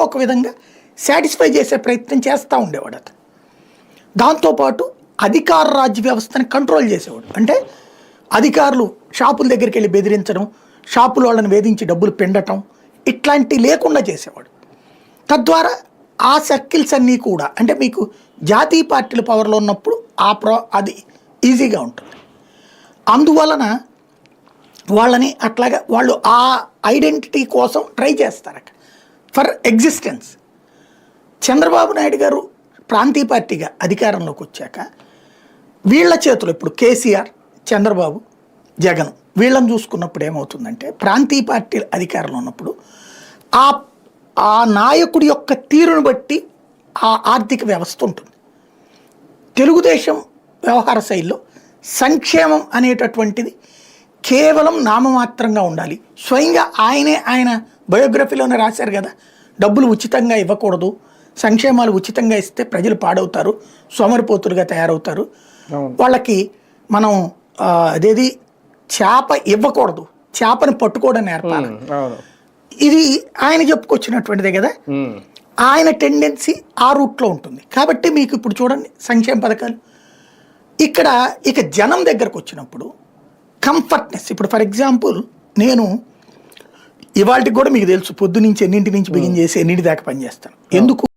ఒక విధంగా సాటిస్ఫై చేసే ప్రయత్నం చేస్తూ ఉండేవాడు అతను. దాంతోపాటు అధికార రాజ్య వ్యవస్థని కంట్రోల్ చేసేవాడు. అంటే అధికారులు షాపుల దగ్గరికి వెళ్ళి బెదిరించడం, షాపుల వాళ్ళని వేధించి డబ్బులు పిండటం, ఇట్లాంటివి లేకుండా చేసేవాడు. తద్వారా ఆ సర్కిల్స్ అన్నీ కూడా అంటే మీకు జాతీయ పార్టీల పవర్లో ఉన్నప్పుడు అది ఈజీగా ఉంటుంది. అందువలన వాళ్ళని అట్లాగా వాళ్ళు ఆ ఐడెంటిటీ కోసం ట్రై చేస్తారు ఫర్ ఎగ్జిస్టెన్స్. చంద్రబాబు నాయుడు గారు ప్రాంతీయ పార్టీగా అధికారంలోకి వచ్చాక వీళ్ళ చేతులు ఇప్పుడు కేసీఆర్, చంద్రబాబు, జగన్ వీళ్ళని చూసుకున్నప్పుడు ఏమవుతుందంటే ప్రాంతీయ పార్టీల అధికారంలో ఉన్నప్పుడు ఆ నాయకుడి యొక్క తీరును బట్టి ఆ ఆర్థిక వ్యవస్థ ఉంటుంది. తెలుగుదేశం వ్యవహార శైలిలో సంక్షేమం అనేటటువంటిది కేవలం నామమాత్రంగా ఉండాలి. స్వయంగా ఆయన బయోగ్రఫీలోనే రాశారు కదా, డబ్బులు ఉచితంగా ఇవ్వకూడదు, సంక్షేమాలు ఉచితంగా ఇస్తే ప్రజలు పాడవుతారు, సోమరిపోతులుగా తయారవుతారు, వాళ్ళకి మనం అదేది చేప ఇవ్వకూడదు, చేపని పట్టుకోవడం నేర్పాలి. ఇది ఆయన చెప్పుకొచ్చినటువంటిదే కదా. ఆయన టెండెన్సీ ఆ రూట్లో ఉంటుంది. కాబట్టి మీకు ఇప్పుడు చూడండి సంక్షేమ పథకాలు ఇక జనం దగ్గరకు వచ్చినప్పుడు కంఫర్ట్నెస్. ఇప్పుడు ఫర్ ఎగ్జాంపుల్ నేను ఇవాళకి కూడా మీకు తెలుసు పొద్దు నుంచి ఎన్నింటి నుంచి బిగిన్ చేసి ఎన్నింటి దాకా పనిచేస్తాను. ఎందుకు